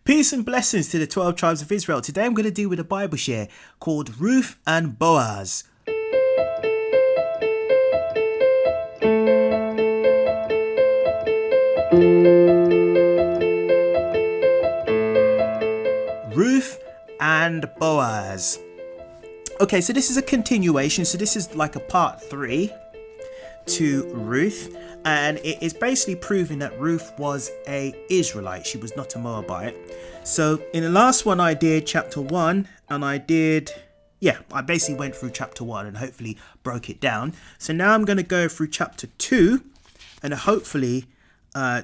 Peace and blessings to the 12 tribes of Israel. Today I'm going to deal with a Bible share called Ruth and Boaz. Ruth and Boaz. Okay, so this is a continuation. So this is like a part 3 to Ruth, and it is basically proving that Ruth was a Israelite. She was not a Moabite. So in the last one I did chapter 1, and I basically went through chapter 1 and hopefully broke it down. So now I'm going to go through chapter 2 and hopefully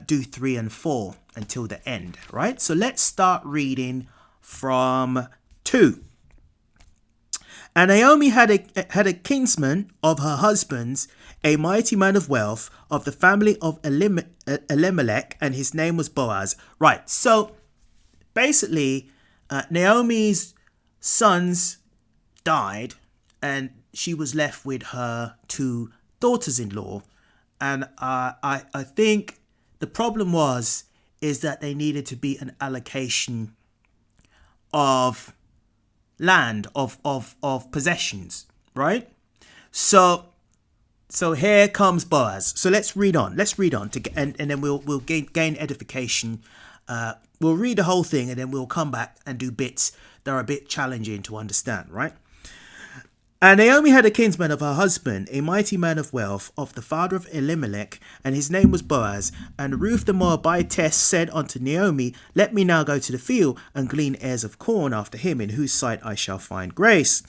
do 3 and 4 until the end, right? So let's start reading from 2. And Naomi had a kinsman of her husband's, a mighty man of wealth of the family of Elimelech, and his name was Boaz. Right, so basically Naomi's sons died and she was left with her 2 daughters-in-law. And I think the problem is that they needed to be an allocation of land, of possessions, right? So here comes Boaz. So let's read on to get, and then we'll gain edification. We'll read the whole thing and then we'll come back and do bits that are a bit challenging to understand, right? And Naomi had a kinsman of her husband, a mighty man of wealth, of the father of Elimelech, and his name was Boaz. And Ruth the Moabitess said unto Naomi, Let me now go to the field and glean ears of corn after him, in whose sight I shall find grace.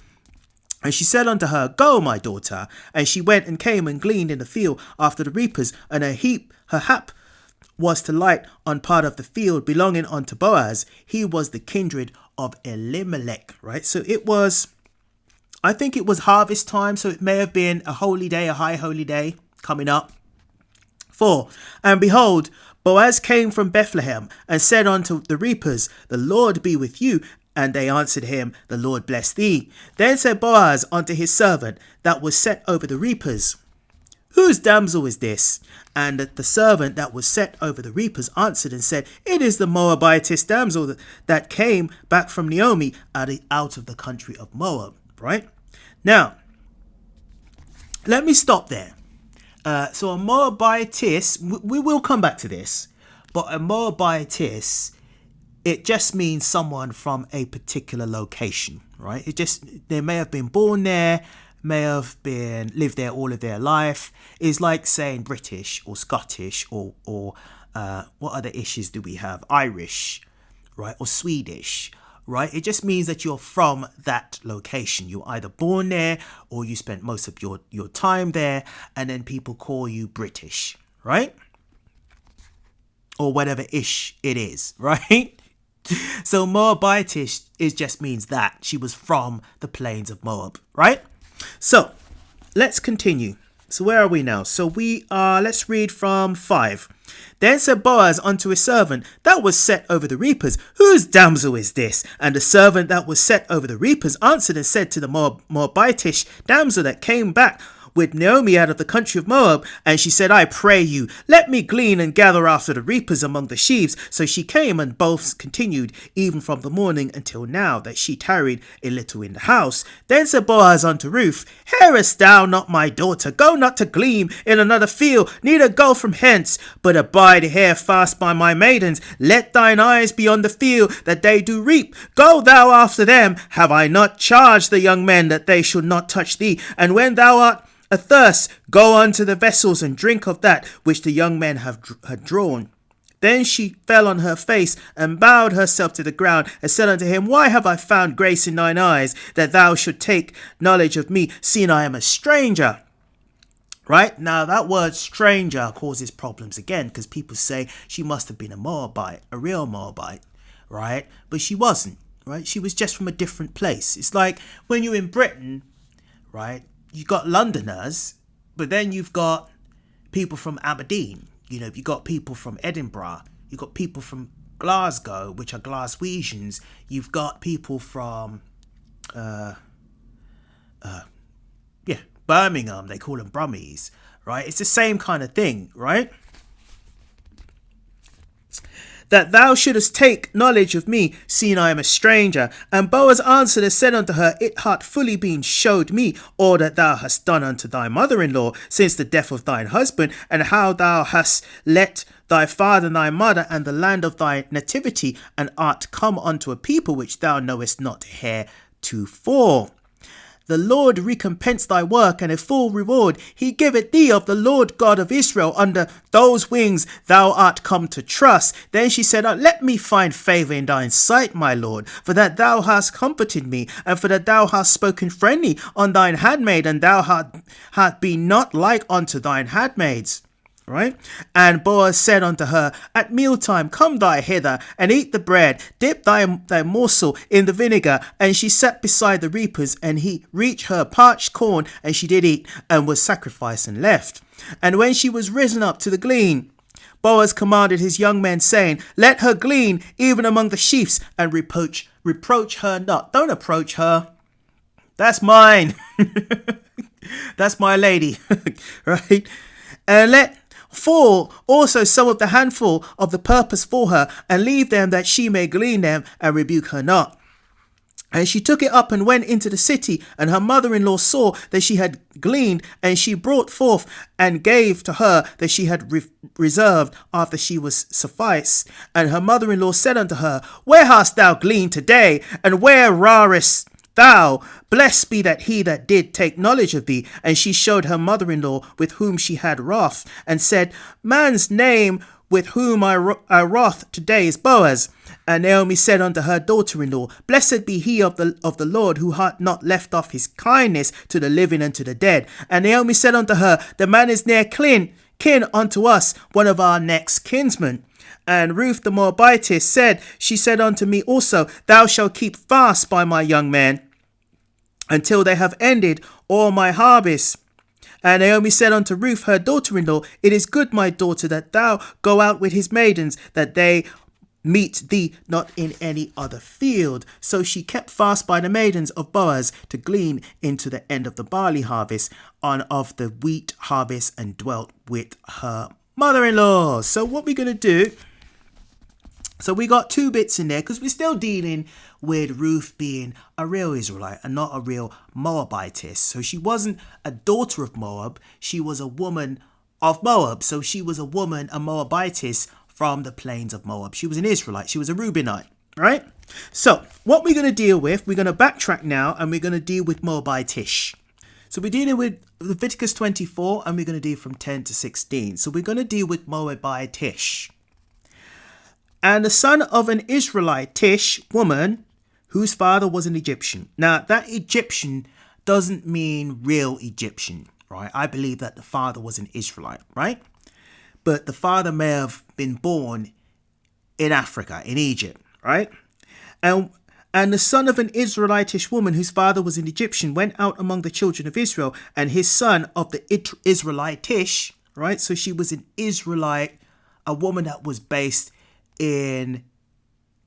And she said unto her, Go, my daughter. And she went and came and gleaned in the field after the reapers, and her hap was to light on part of the field belonging unto Boaz. He was the kindred of Elimelech, right? So I think it was harvest time, so it may have been a holy day, a high holy day coming up. 4. And behold, Boaz came from Bethlehem and said unto the reapers, The Lord be with you. And they answered him, The Lord bless thee. Then said Boaz unto his servant that was set over the reapers, Whose damsel is this? And the servant that was set over the reapers answered and said, It is the Moabitess damsel that came back from Naomi out of the country of Moab. Right? Now, let me stop there. So a Moabitess, we will come back to this, but a Moabitess, it just means someone from a particular location, right? They may have been born there, may have been lived there all of their life. It's like saying British or Scottish or what other issues do we have? Irish, right? Or Swedish. Right? It just means that you're from that location. You're either born there or you spent most of your time there, and then people call you British, right? Or whatever ish it is, right? So Moabitish just means that she was from the plains of Moab, right? So let's continue. So where are we now? So let's read from 5. Then said Boaz unto his servant that was set over the reapers, Whose damsel is this? And the servant that was set over the reapers answered and said to the Moabitish damsel that came back with Naomi out of the country of Moab, and she said, I pray you, let me glean and gather after the reapers among the sheaves. So she came, and both continued even from the morning until now, that she tarried a little in the house. Then said Boaz unto Ruth, Hearest thou not, my daughter? Go not to glean in another field, neither go from hence, but abide here fast by my maidens. Let thine eyes be on the field, that they do reap. Go thou after them. Have I not charged the young men that they should not touch thee? And when thou art athirst, go unto the vessels and drink of that which the young men had drawn. Then she fell on her face and bowed herself to the ground and said unto him, Why have I found grace in thine eyes, that thou should take knowledge of me, seeing I am a stranger? Right? Now that word stranger causes problems again, because people say she must have been a Moabite, a real Moabite, right? But she wasn't, right? She was just from a different place. It's like when you're in Britain, right? You've got Londoners, but then you've got people from Aberdeen. You've got people from Edinburgh. You've got people from Glasgow, which are Glaswegians. You've got people from, Birmingham. They call them Brummies, right? It's the same kind of thing, right? that thou shouldest take knowledge of me, seeing I am a stranger. And Boaz answered and said unto her, It hath fully been showed me all that thou hast done unto thy mother-in-law since the death of thine husband, and how thou hast let thy father and thy mother and the land of thy nativity, and art come unto a people which thou knowest not heretofore. The Lord recompense thy work, and a full reward he giveth thee of the Lord God of Israel. Under those wings thou art come to trust. Then she said, Let me find favour in thine sight, my Lord, for that thou hast comforted me, and for that thou hast spoken friendly on thine handmaid, and thou hast been not like unto thine handmaids. Right? And Boaz said unto her, At mealtime come thou hither, and eat the bread, dip thy morsel in the vinegar. And she sat beside the reapers, and he reached her parched corn, and she did eat, and was sacrificed and left. And when she was risen up to the glean, Boaz commanded his young men, saying, Let her glean even among the sheaves, and reproach her not. Don't approach her. That's mine. That's my lady. Right? And let fall also some of the handful of the purpose for her, and leave them that she may glean them, and rebuke her not. And she took it up and went into the city, and her mother-in-law saw that she had gleaned, and she brought forth and gave to her that she had reserved after she was sufficed. And her mother-in-law said unto her, Where hast thou gleaned today, and where rarest thou? Blessed be that he that did take knowledge of thee. And she showed her mother-in-law with whom she had wrath, and said, Man's name with whom I wrath today is Boaz. And Naomi said unto her daughter-in-law, Blessed be he of the Lord, who hath not left off his kindness to the living and to the dead. And Naomi said unto her, The man is near kin unto us, one of our next kinsmen. And Ruth the Moabitess said, She said unto me also, Thou shalt keep fast by my young men, until they have ended all my harvest. And Naomi said unto Ruth her daughter-in-law, It is good, my daughter, that thou go out with his maidens, that they meet thee not in any other field. So she kept fast by the maidens of Boaz to glean into the end of the barley harvest, and of the wheat harvest, and dwelt with her mother-in-law. So what we're going to do, so we got two bits in there, because we're still dealing with Ruth being a real Israelite and not a real Moabitess. So she wasn't a daughter of Moab, she was a woman of Moab. So she was a woman, a Moabitess from the plains of Moab. She was an Israelite, she was a Reubenite, right? So what we're going to deal with, we're going to backtrack now, and we're going to deal with Moabitish. So we're dealing with Leviticus 24, and we're going to deal from 10 to 16. So we're going to deal with Moabitish. And the son of an Israelitish woman, whose father was an Egyptian. Now, that Egyptian doesn't mean real Egyptian, right? I believe that the father was an Israelite, right? But the father may have been born in Africa, in Egypt, right? And the son of an Israelitish woman, whose father was an Egyptian, went out among the children of Israel, and his son of the Israelitish, right? So she was an Israelite, a woman that was based in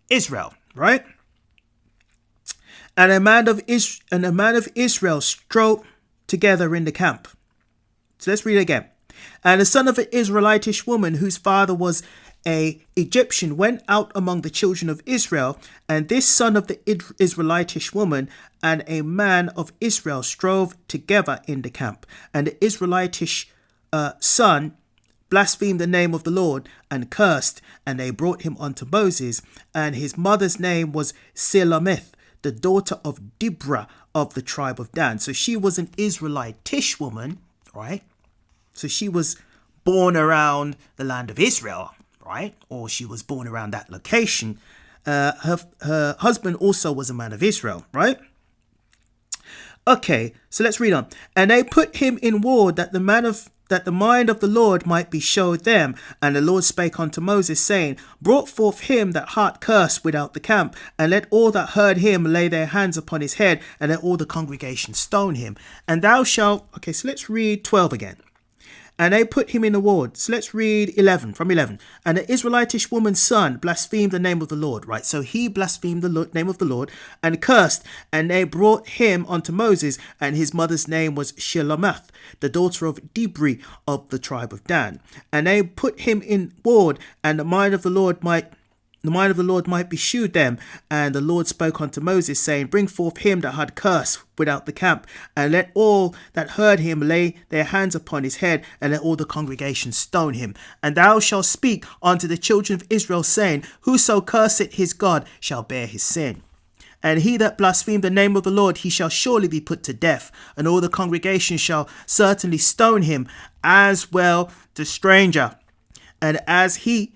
Israel, right? And a man of Israel strove together in the camp. So let's read it again. And the son of an Israelitish woman, whose father was a Egyptian, went out among the children of Israel, and this son of the Israelitish woman and a man of Israel strove together in the camp. And the Israelitish son blasphemed the name of the Lord and cursed, and they brought him unto Moses. And his mother's name was Silamith, the daughter of Dibra of the tribe of Dan. So she was an Israelitish woman, right? So she was born around the land of Israel, right? Or she was born around that location. Her husband also was a man of Israel, right? Okay, so let's read on. And they put him in ward that the mind of the Lord might be showed them. And the Lord spake unto Moses, saying, Brought forth him that heart cursed without the camp, and let all that heard him lay their hands upon his head, and let all the congregation stone him. And thou shalt... Okay, so let's read 12 again. And they put him in the ward. So let's read 11, from 11. And the Israelitish woman's son blasphemed the name of the Lord, right? So he blasphemed the name of the Lord and cursed. And they brought him unto Moses, and his mother's name was Shilomath, the daughter of Dibri of the tribe of Dan. And they put him in ward, and the mind of the Lord might the mind of the Lord might be shewed them. And the Lord spoke unto Moses, saying, Bring forth him that had cursed without the camp, and let all that heard him lay their hands upon his head, and let all the congregation stone him. And thou shalt speak unto the children of Israel, saying, Whoso curseth his God shall bear his sin. And he that blaspheme the name of the Lord, he shall surely be put to death, and all the congregation shall certainly stone him, as well the stranger. And as he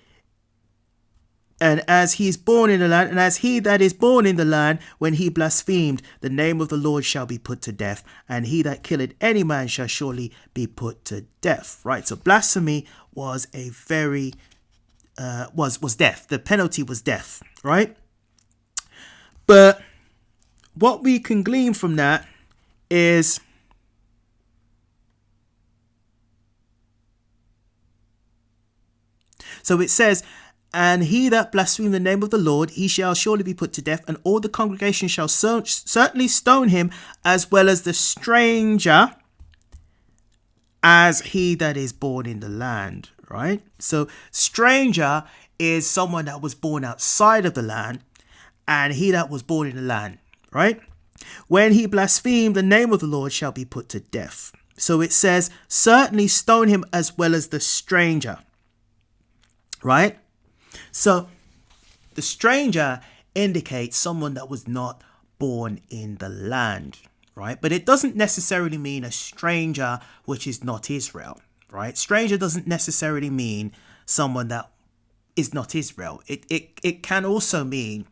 is born in the land, and as he that is born in the land, when he blasphemed, the name of the Lord shall be put to death, and he that killeth any man shall surely be put to death. Right, so blasphemy was a very was death. The penalty was death, right? But what we can glean from that is so it says, and he that blaspheme the name of the Lord, he shall surely be put to death, and all the congregation shall certainly stone him, as well as the stranger, as he that is born in the land. Right? So stranger is someone that was born outside of the land, and he that was born in the land. Right? When he blasphemed, the name of the Lord shall be put to death. So it says, certainly stone him, as well as the stranger. Right? So the stranger indicates someone that was not born in the land, right? But it doesn't necessarily mean a stranger which is not Israel, right? Stranger doesn't necessarily mean someone that is not Israel. It can also mean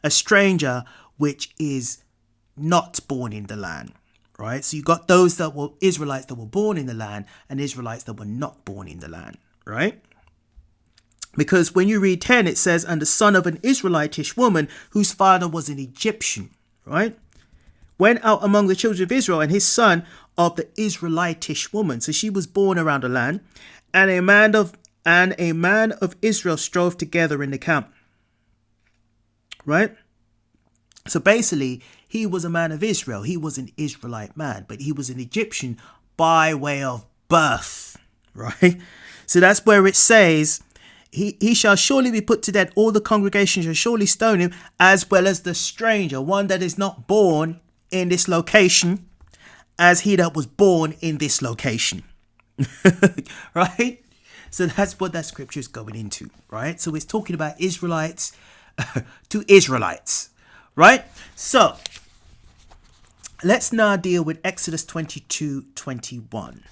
a stranger which is not born in the land, right? So you got those that were Israelites that were born in the land, and Israelites that were not born in the land, right? Because when you read 10, it says, and the son of an Israelitish woman whose father was an Egyptian, right? Went out among the children of Israel, and his son of the Israelitish woman. So she was born around the land, and a man of Israel strove together in the camp. Right? So basically, he was a man of Israel. He was an Israelite man, but he was an Egyptian by way of birth. Right? So that's where it says, He shall surely be put to death. All the congregation shall surely stone him, as well as the stranger, one that is not born in this location, as he that was born in this location. Right? So that's what that scripture is going into, right? So it's talking about Israelites to Israelites, right? So let's now deal with Exodus 22:21.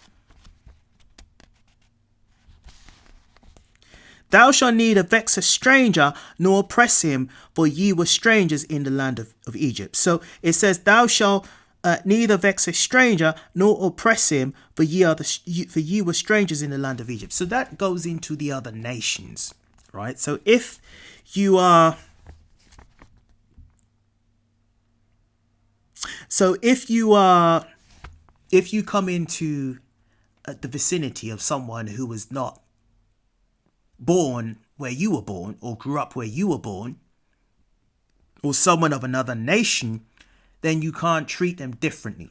Thou shalt neither vex a stranger nor oppress him, for ye were strangers in the land of Egypt. So it says, thou shalt neither vex a stranger nor oppress him, for ye were strangers in the land of Egypt. So that goes into the other nations, right? So if you come into the vicinity of someone who was not born where you were born, or grew up where you were born, or someone of another nation, then you can't treat them differently,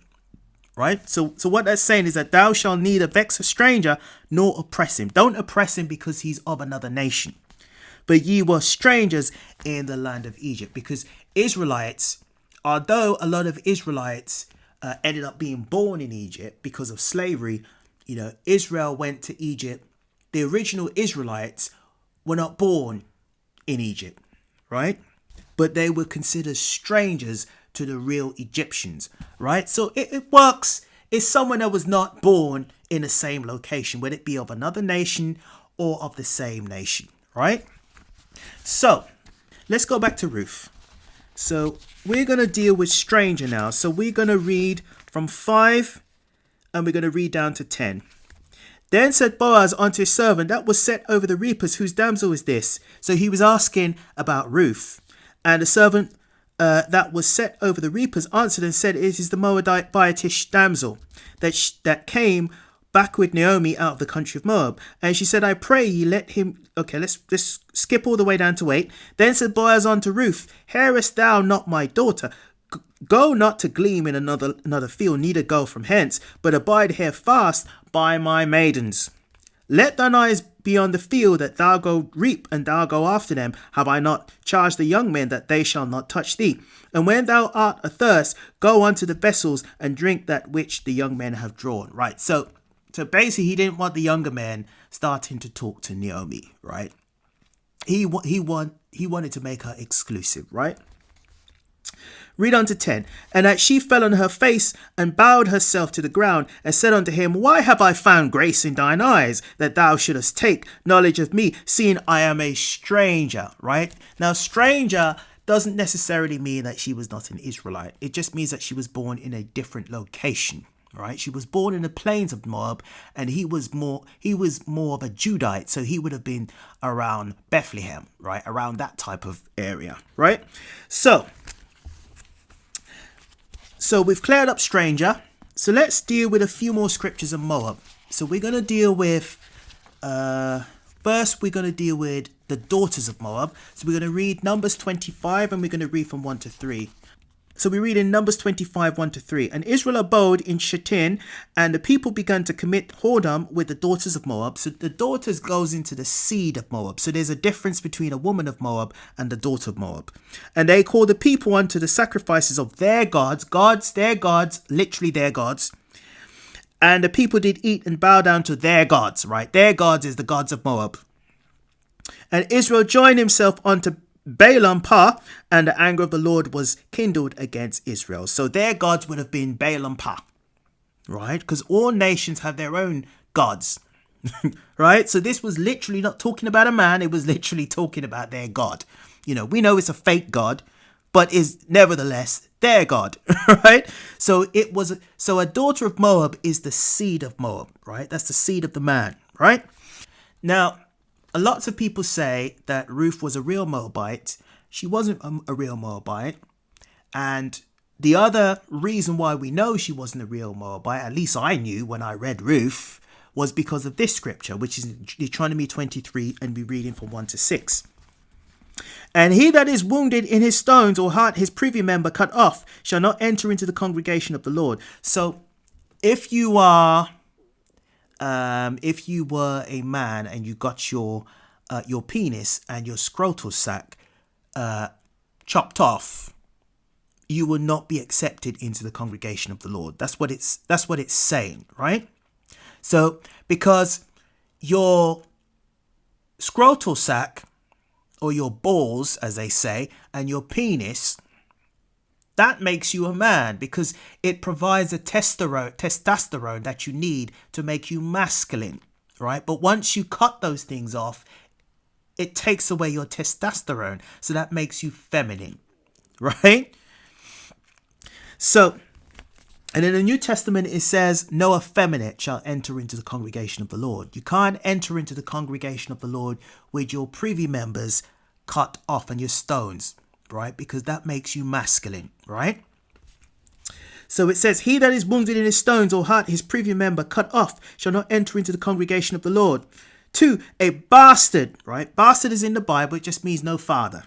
right? So what that's saying is that thou shalt neither vex a stranger nor oppress him. Don't oppress him because he's of another nation, but ye were strangers in the land of Egypt. Because Israelites, although a lot of Israelites ended up being born in Egypt because of slavery, Israel went to Egypt. The original Israelites were not born in Egypt, right? But they were considered strangers to the real Egyptians, right? So it works. It's someone that was not born in the same location, whether it be of another nation or of the same nation, right? So let's go back to Ruth. So we're going to deal with stranger now. So we're going to read from 5 and we're going to read down to 10. Then said Boaz unto his servant that was set over the reapers, whose damsel is this? So he was asking about Ruth. And the servant that was set over the reapers answered and said, it is the Moabitish damsel that came back with Naomi out of the country of Moab. And she said, I pray ye let him... Okay, let's skip all the way down to 8. Then said Boaz unto Ruth, hearest thou not my daughter? Go not to glean in another field, neither go from hence, but abide here fast by my maidens. Let thine eyes be on the field, that thou go reap, and thou go after them. Have I not charged the young men that they shall not touch thee? And when thou art athirst, go unto the vessels and drink that which the young men have drawn. Right. So basically, he didn't want the younger men starting to talk to Naomi. Right. He wanted to make her exclusive. Right. Read on to 10. And that she fell on her face and bowed herself to the ground and said unto him, Why have I found grace in thine eyes, that thou shouldest take knowledge of me, seeing I am a stranger? Right? Now, stranger doesn't necessarily mean that she was not an Israelite. It just means that she was born in a different location. Right? She was born in the plains of Moab, and he was more of a Judite, so he would have been around Bethlehem, right? Around that type of area, right? So we've cleared up stranger. So let's deal with a few more scriptures of Moab. So we're going to deal with, first we're going to deal with the daughters of Moab. So we're going to read Numbers 25 and we're going to read from 1 to 3. So we read in Numbers 25, 1 to 3. And Israel abode in Shittim, and the people began to commit whoredom with the daughters of Moab. So the daughters goes into the seed of Moab. So there's a difference between a woman of Moab and the daughter of Moab. And they called the people unto the sacrifices of their gods, literally their gods. And the people did eat and bow down to their gods, right? Their gods is the gods of Moab. And Israel joined himself unto Balaam Pa, and the anger of the Lord was kindled against Israel. So their gods would have been Balaam Pa, right? Because all nations have their own gods, right? So this was literally not talking about a man. It was literally talking about their God. You know, we know it's a fake God, but is nevertheless their God, right? So a daughter of Moab is the seed of Moab, right? That's the seed of the man, right? Now, lots of people say that Ruth was a real Moabite. She wasn't a real Moabite. And the other reason why we know she wasn't a real Moabite, at least I knew when I read Ruth, was because of this scripture, which is Deuteronomy 23, and we're reading from 1 to 6. And he that is wounded in his stones or heart his privy member cut off shall not enter into the congregation of the Lord. So if you were a man and you got your penis and your scrotal sac chopped off, you will not be accepted into the congregation of the Lord. That's what it's saying, right? So because your scrotal sac, or your balls, as they say, and your penis, that makes you a man because it provides a testosterone that you need to make you masculine, right? But once you cut those things off, it takes away your testosterone. So that makes you feminine, right? So, and in the New Testament, it says, no effeminate shall enter into the congregation of the Lord. You can't enter into the congregation of the Lord with your privy members cut off and your stones, right? Because that makes you masculine, right? So it says, he that is wounded in his stones or heart his privy member cut off shall not enter into the congregation of the Lord. 2, a bastard, right? Bastard is in the Bible. It just means no father.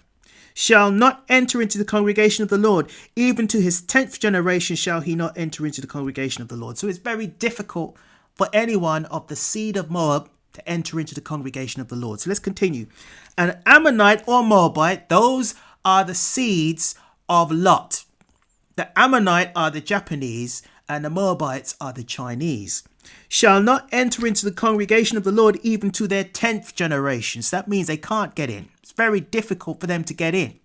Shall not enter into the congregation of the Lord. Even to his 10th generation shall he not enter into the congregation of the Lord. So it's very difficult for anyone of the seed of Moab to enter into the congregation of the Lord. So let's continue. An Ammonite or Moabite, those are the seeds of Lot. The Ammonite are the Japanese and the Moabites are the Chinese. Shall not enter into the congregation of the Lord even to their 10th generation. So that means they can't get in. It's very difficult for them to get in.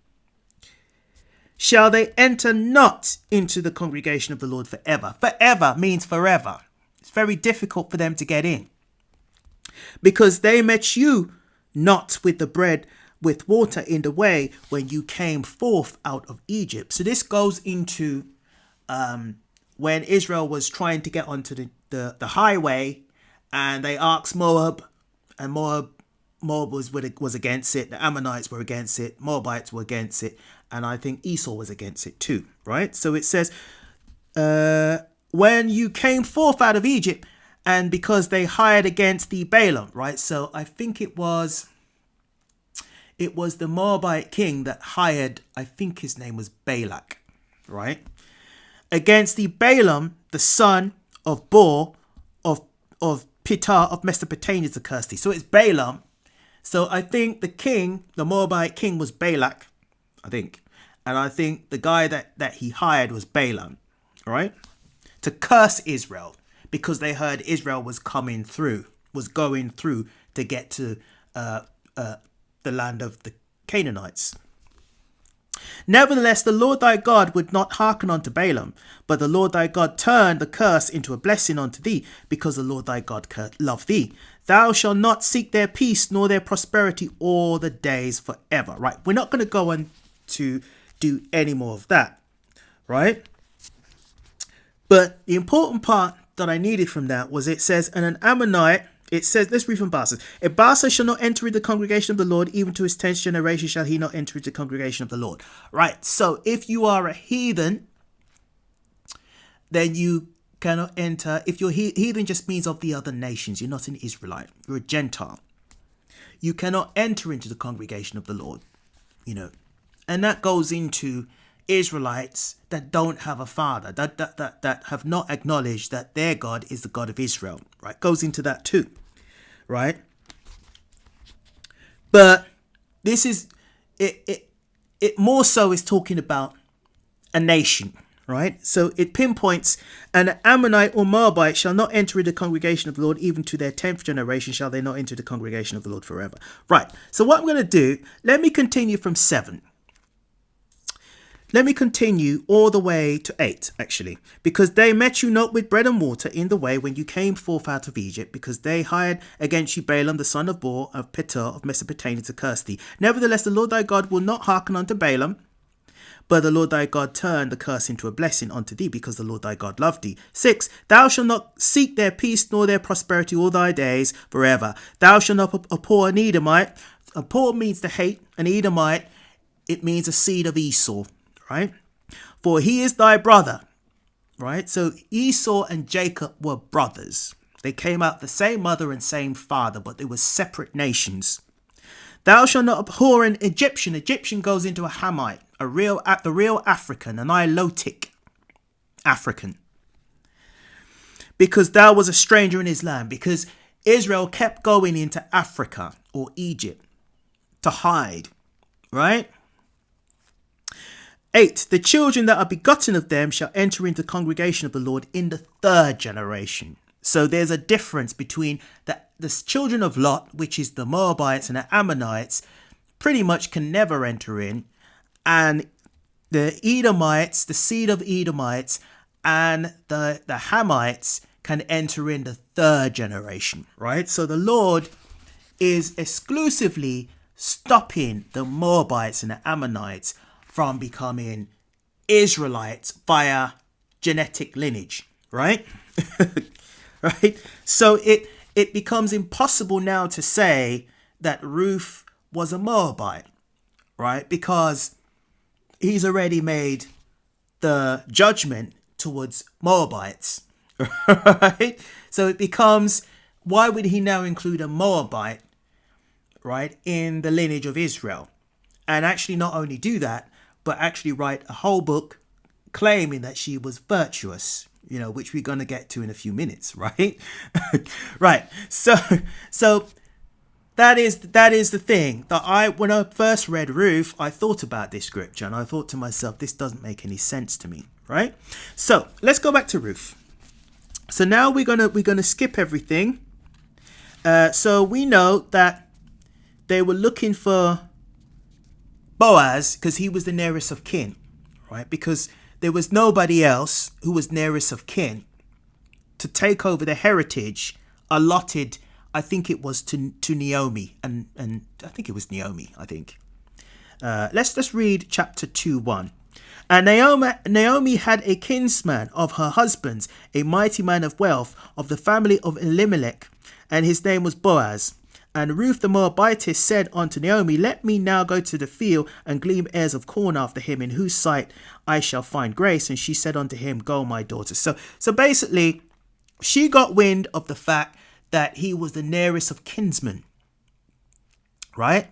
Shall they enter not into the congregation of the Lord forever. Forever means forever. It's very difficult for them to get in. Because they met you not with the bread with water in the way when you came forth out of Egypt. So this goes into when Israel was trying to get onto the highway, and they asked Moab, and Moab was against it. The Ammonites were against it. Moabites were against it. And I think Esau was against it too, right? So it says, when you came forth out of Egypt, and because they hired against the Balaam, right? So I think it was the Moabite king that hired, I think his name was Balak, right? Against the Balaam, the son of Beor, of Ptah of Mesopotamia to curse thee. So it's Balaam. So I think the Moabite king was Balak, I think. And I think the guy that he hired was Balaam, right? To curse Israel because they heard Israel was going through to get to the land of the Canaanites. Nevertheless, the Lord thy God would not hearken unto Balaam, but the Lord thy God turned the curse into a blessing unto thee, because the Lord thy God loved thee. Thou shalt not seek their peace nor their prosperity all the days forever. Right, we're not going to go on to do any more of that, right? But the important part that I needed from that was it says, and an Ammonite, it says, let's read from Basa. A Basa shall not enter into the congregation of the Lord, even to his 10th generation shall he not enter into the congregation of the Lord. Right, so if you are a heathen, then you cannot enter. If you're heathen, just means of the other nations. You're not an Israelite. You're a Gentile. You cannot enter into the congregation of the Lord, And that goes into Israelites that don't have a father, that have not acknowledged that their God is the God of Israel, right? Goes into that too, right? But this is it more so is talking about a nation, right? So it pinpoints, an Ammonite or Moabite shall not enter into the congregation of the Lord, even to their 10th generation shall they not enter the congregation of the Lord forever. Right, so what I'm going to do, let me continue from 7. Let me continue all the way to 8, actually. Because they met you not with bread and water in the way when you came forth out of Egypt, because they hired against you Balaam the son of Beor of Ptah of Mesopotamia to curse thee. Nevertheless, the Lord thy God will not hearken unto Balaam, but the Lord thy God turned the curse into a blessing unto thee, because the Lord thy God loved thee. 6, thou shalt not seek their peace nor their prosperity all thy days forever. Thou shalt not abhor an Edomite. Abhor means to hate. An Edomite, it means a seed of Esau. Right? For he is thy brother. Right? So Esau and Jacob were brothers. They came out the same mother and same father, but they were separate nations. Thou shalt not abhor an Egyptian. Egyptian goes into a Hamite, the real African, an Ilotic African. Because thou was a stranger in his land. Because Israel kept going into Africa or Egypt to hide. Right? 8, the children that are begotten of them shall enter into the congregation of the Lord in the 3rd generation. So there's a difference between the children of Lot, which is the Moabites and the Ammonites, pretty much can never enter in. And the Edomites, the seed of Edomites, and the Hamites can enter in the 3rd generation, right? So the Lord is exclusively stopping the Moabites and the Ammonites from becoming Israelites via genetic lineage, right? Right? So it becomes impossible now to say that Ruth was a Moabite, right? Because he's already made the judgment towards Moabites, right? So it becomes, why would he now include a Moabite, right, in the lineage of Israel? And actually not only do that, but actually write a whole book claiming that she was virtuous, which we're going to get to in a few minutes, right? Right. So that is the thing that when I first read Ruth, I thought about this scripture and I thought to myself, this doesn't make any sense to me, right? So let's go back to Ruth. So now we're gonna skip everything. So we know that they were looking for Boaz because he was the nearest of kin, right? Because there was nobody else who was nearest of kin to take over the heritage allotted, I think it was to Naomi, and I think it was Naomi, I think. Let's read chapter 2:1. And Naomi had a kinsman of her husband's, a mighty man of wealth, of the family of Elimelech, and his name was Boaz. And Ruth the Moabitess said unto Naomi, let me now go to the field and glean ears of corn after him, in whose sight I shall find grace. And she said unto him, go, my daughter. So basically, she got wind of the fact that he was the nearest of kinsmen, right?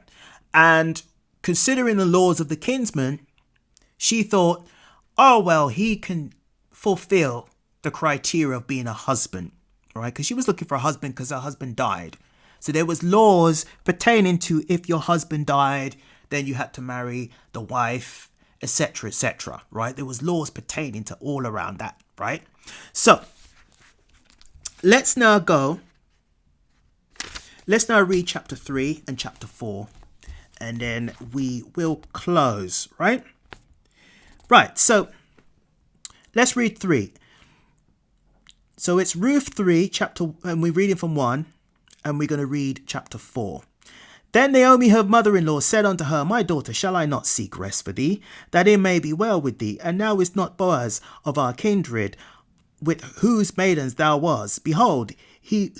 And considering the laws of the kinsman, she thought, oh, well, he can fulfill the criteria of being a husband right? Because she was looking for a husband because her husband died. So there was laws pertaining to if your husband died, then you had to marry the wife, etc., right? There was laws pertaining to all around that, right? So let's now read chapter 3 and chapter 4, and then we will close, right? Right, so let's read 3. So it's Ruth 3, and we're reading from 1, and we're going to read chapter 4. Then Naomi, her mother-in-law, said unto her, My daughter, shall I not seek rest for thee, that it may be well with thee? And now is not Boaz of our kindred, with whose maidens thou was? Behold, he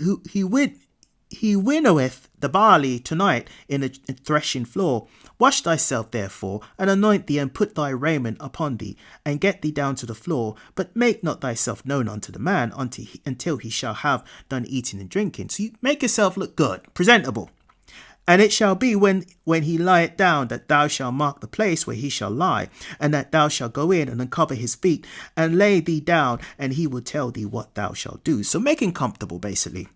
winnoweth the barley tonight in a threshing floor. Wash thyself therefore, and anoint thee, and put thy raiment upon thee, and get thee down to the floor. But make not thyself known unto the man until he shall have done eating and drinking. So you make yourself look good, presentable. And it shall be when he lieth down, that thou shalt mark the place where he shall lie, and that thou shalt go in and uncover his feet, and lay thee down, and he will tell thee what thou shalt do. So make him comfortable, basically.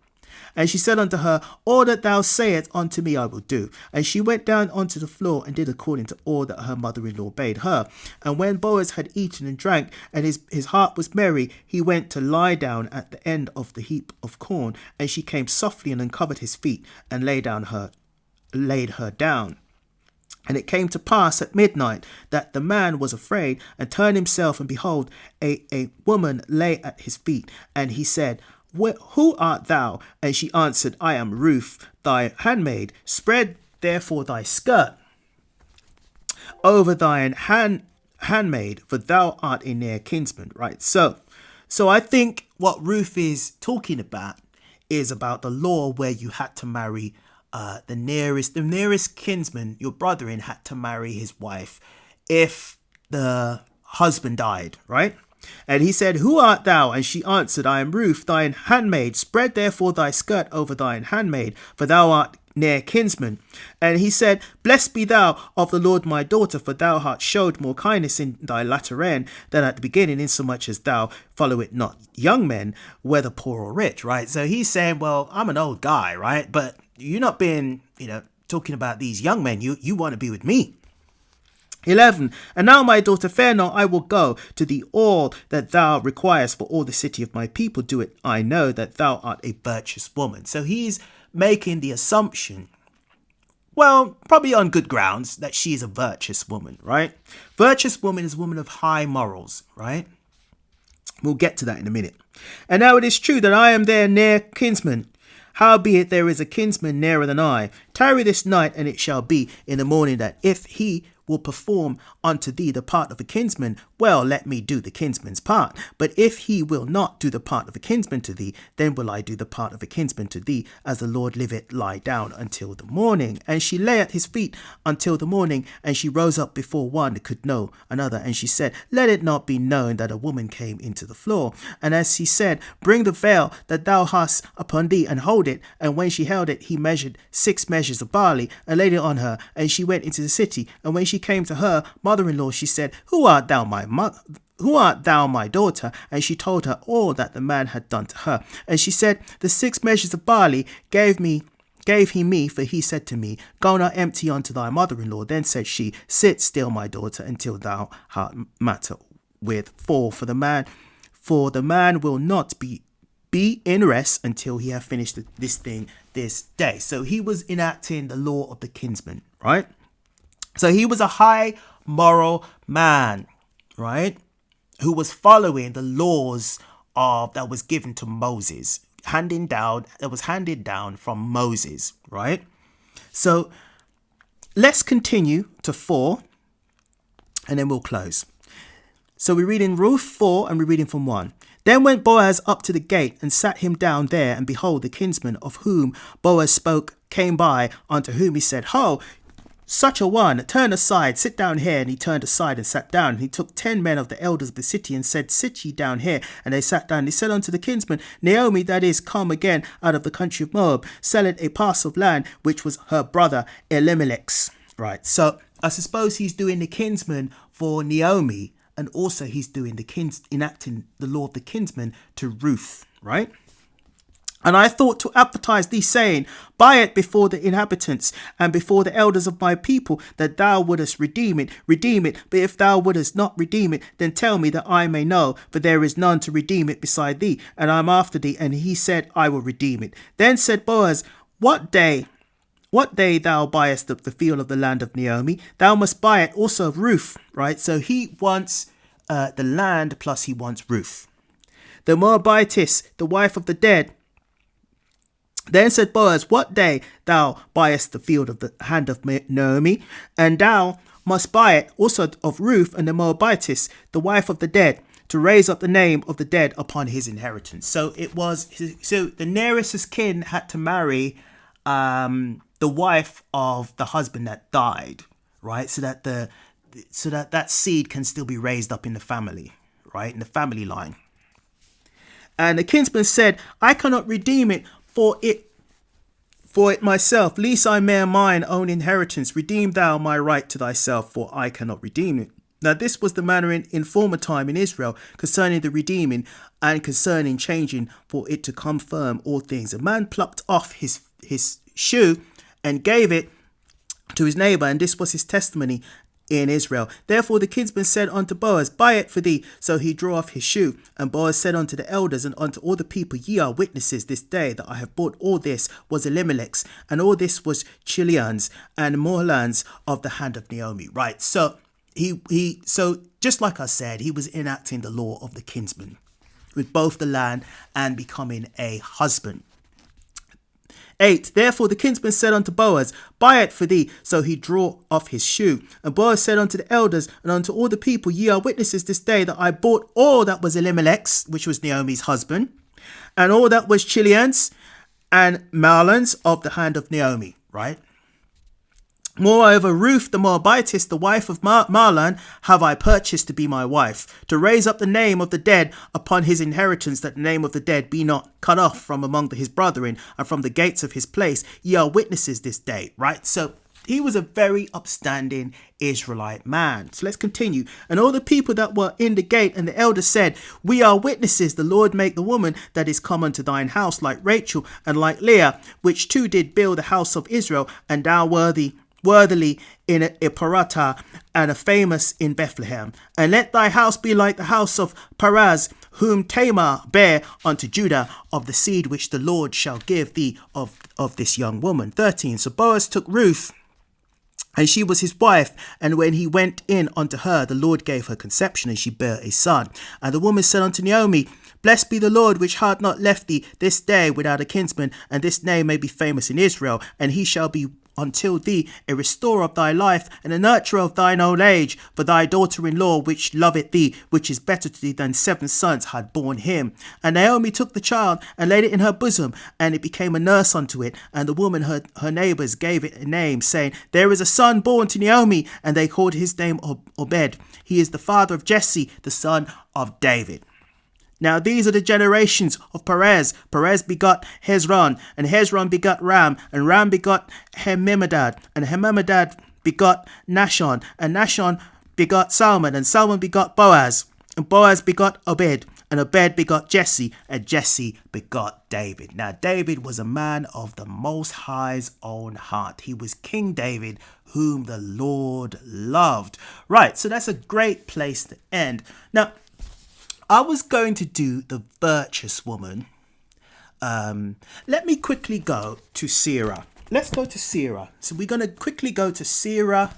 And she said unto her, All that thou sayest unto me I will do. And she went down onto the floor, and did according to all that her mother-in-law bade her. And when Boaz had eaten and drank, and his heart was merry, he went to lie down at the end of the heap of corn. And she came softly and uncovered his feet, and laid her down. And it came to pass at midnight that the man was afraid, and turned himself, and behold, a woman lay at his feet. And he said, Who art thou? And she answered, I am Ruth, thy handmaid. Spread therefore thy skirt over thine handmaid, for thou art a near kinsman. Right. So I think what Ruth is talking about is about the law where you had to marry the nearest kinsman. Your brother-in had to marry his wife if the husband died, right? And he said, Who art thou? And she answered, I am Ruth, thine handmaid. Spread therefore thy skirt over thine handmaid, for thou art near kinsman. And he said, Blessed be thou of the Lord, my daughter, for thou hast showed more kindness in thy latter end than at the beginning, insomuch as thou follow it not young men, whether poor or rich, right? So he's saying, well, I'm an old guy, right? But you're not being, talking about these young men. You want to be with me. 11. And now, my daughter, fear not, I will go to thee all that thou requirest for all the city of my people. Do it, I know that thou art a virtuous woman. So he's making the assumption, well, probably on good grounds, that she is a virtuous woman, right? Virtuous woman is a woman of high morals, right? We'll get to that in a minute. And now it is true that I am their near kinsman. Howbeit there is a kinsman nearer than I. Tarry this night, and it shall be in the morning that if he will perform unto thee the part of a kinsman, well, let me do the kinsman's part. But if he will not do the part of a kinsman to thee, then will I do the part of a kinsman to thee, as the Lord liveth, lie down until the morning. And she lay at his feet until the morning, and she rose up before one could know another. And she said, Let it not be known that a woman came into the floor. And as he said, Bring the veil that thou hast upon thee, and hold it. And when she held it, he measured 6 measures of barley, and laid it on her. And she went into the city. And when she came to her mother-in-law, she said, Who art thou, my daughter? And she told her all that the man had done to her. And she said, The 6 measures of barley gave he me, for he said to me, Go not empty unto thy mother-in-law. Then said she, Sit still, my daughter, until thou art matter with. For the man will not be in rest until he have finished this thing this day. So he was enacting the law of the kinsman, right? So he was a high moral man, right? Who was following the laws that was given to Moses, handed down from Moses, right? So let's continue to 4, and then we'll close. So we're reading Ruth 4, and we're reading from 1. Then went Boaz up to the gate, and sat him down there, and behold, the kinsman of whom Boaz spoke came by, unto whom he said, Ho, such a one, turn aside, sit down here. And he turned aside and sat down. And he took 10 men of the elders of the city, and said, Sit ye down here. And they sat down. He said unto the kinsman, Naomi, that is come again out of the country of Moab, selleth a parcel of land, which was her brother Elimelech's. Right. So I suppose he's doing the kinsman for Naomi, and also he's doing enacting the law of the kinsman to Ruth. Right. And I thought to advertise thee, saying, Buy it before the inhabitants and before the elders of my people, that thou wouldest redeem it. Redeem it. But if thou wouldest not redeem it, then tell me, that I may know, for there is none to redeem it beside thee, and I am after thee. And he said, I will redeem it. Then said Boaz, What day thou buyest the field of the land of Naomi, thou must buy it also of Ruth. Right? So he wants the land, plus he wants Ruth. The Moabitess, the wife of the dead. Then said Boaz, What day thou buyest the field of the hand of Naomi, and thou must buy it also of Ruth and the Moabitess, the wife of the dead, to raise up the name of the dead upon his inheritance. So the nearest of kin had to marry the wife of the husband that died, right? So that seed can still be raised up in the family, right? In the family line. And the kinsman said, I cannot redeem it for it myself, lest I mere mine own inheritance. Redeem thou my right to thyself, for I cannot redeem it. Now this was the manner in former time in Israel concerning the redeeming, and concerning changing for it to come firm all things. A man plucked off his shoe and gave it to his neighbour, and this was his testimony in Israel. Therefore the kinsman said unto Boaz, Buy it for thee. So he drew off his shoe. And Boaz said unto the elders and unto all the people, Ye are witnesses this day that I have bought all this was Elimelech's, and all this was Chilion's and Mahlon's of the hand of Naomi. Right. So so just like I said, he was enacting the law of the kinsman with both the land and becoming a husband. 8. Therefore the kinsman said unto Boaz, Buy it for thee. So he drew off his shoe. And Boaz said unto the elders and unto all the people, Ye are witnesses this day that I bought all that was Elimelech's, which was Naomi's husband, and all that was Chilion's and Mahlon's of the hand of Naomi. Right? Moreover, Ruth the Moabitess, the wife of Mahlon, have I purchased to be my wife, to raise up the name of the dead upon his inheritance, that the name of the dead be not cut off from among his brethren and from the gates of his place. Ye are witnesses this day. Right? So he was a very upstanding Israelite man. So let's continue. And all the people that were in the gate and the elders said, We are witnesses. The Lord make the woman that is come unto thine house like Rachel and like Leah, which two did build the house of Israel, and thou worthily in Ephratah, and a famous in Bethlehem. And let thy house be like the house of Perez, whom Tamar bare unto Judah, of the seed which the Lord shall give thee of this young woman. 13. So Boaz took Ruth, and she was his wife, and when he went in unto her, the Lord gave her conception, and she bare a son. And the woman said unto Naomi, Blessed be the Lord, which hath not left thee this day without a kinsman, and this name may be famous in Israel, and he shall be until thee a restorer of thy life, and a nurturer of thine old age, for thy daughter-in-law, which loveth thee, which is better to thee than 7 sons, had borne him. And Naomi took the child, and laid it in her bosom, and it became a nurse unto it. And the woman, her neighbours, gave it a name, saying, There is a son born to Naomi, and they called his name Obed. He is the father of Jesse, the son of David. Now these are the generations of Perez. Perez begot Hezron, and Hezron begot Ram, and Ram begot Hemammadad, and Hemammadad begot Nashon, and Nashon begot Salmon, and Salmon begot Boaz, and Boaz begot Obed, and Obed begot Jesse, and Jesse begot David. Now David was a man of the Most High's own heart. He was King David, whom the Lord loved. Right, so that's a great place to end. Now, I was going to do the virtuous woman. Let me quickly go to Sirah. Let's go to Sirah. So we're going to quickly go to Sirah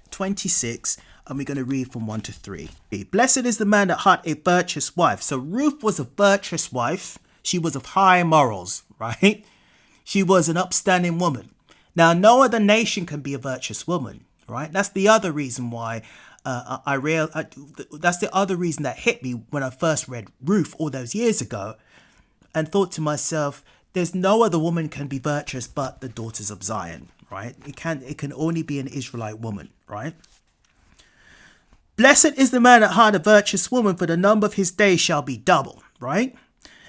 26, and we're going to read from 1 to 3. Blessed is the man that hath a virtuous wife. So Ruth was a virtuous wife. She was of high morals, right? She was an upstanding woman. Now, no other nation can be a virtuous woman, right? That's the other reason why that's the other reason that hit me when I first read Ruth all those years ago, and thought to myself, there's no other woman can be virtuous but the daughters of Zion, right? It can only be an Israelite woman, right? Blessed is the man that hath a virtuous woman, for the number of his days shall be double, right?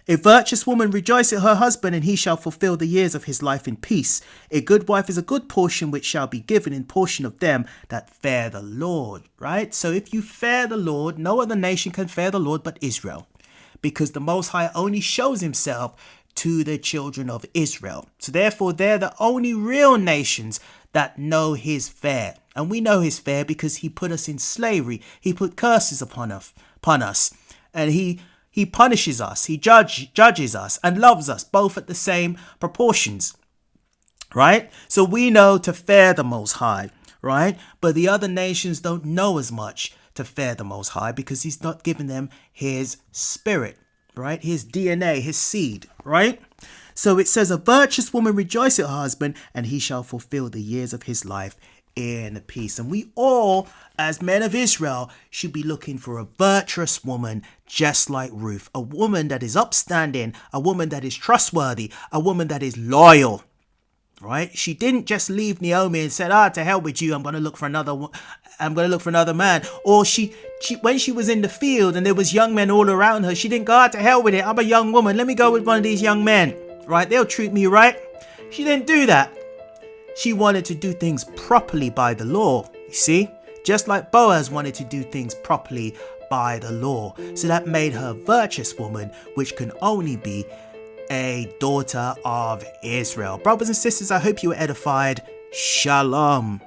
A virtuous woman rejoiceth her husband, and he shall fulfill the years of his life in peace. A good wife is a good portion, which shall be given in portion of them that fear the Lord, right? So if you fear the Lord, no other nation can fear the Lord but Israel, because the Most High only shows himself to the children of Israel. So therefore, they're the only real nations that know his fare. And we know his fare because he put us in slavery. He put curses upon us. And he punishes us. He judges us and loves us both at the same proportions. Right? So we know to fear the Most High. Right? But the other nations don't know as much to fear the Most High because he's not given them his spirit. Right? His DNA, his seed. Right? So it says, a virtuous woman rejoices her husband, and he shall fulfill the years of his life in peace. And we all, as men of Israel, should be looking for a virtuous woman just like Ruth. A woman that is upstanding, a woman that is trustworthy, a woman that is loyal. Right? She didn't just leave Naomi and said, to hell with you. I'm going to look for another man. Or she when she was in the field and there was young men all around her, she didn't go, to hell with it. I'm a young woman. Let me go with one of these young men. Right? They'll treat me right. She didn't do that. She wanted to do things properly by the law. You see? Just like Boaz wanted to do things properly by the law. So that made her a virtuous woman, which can only be a daughter of Israel. Brothers and sisters, I hope you were edified. Shalom.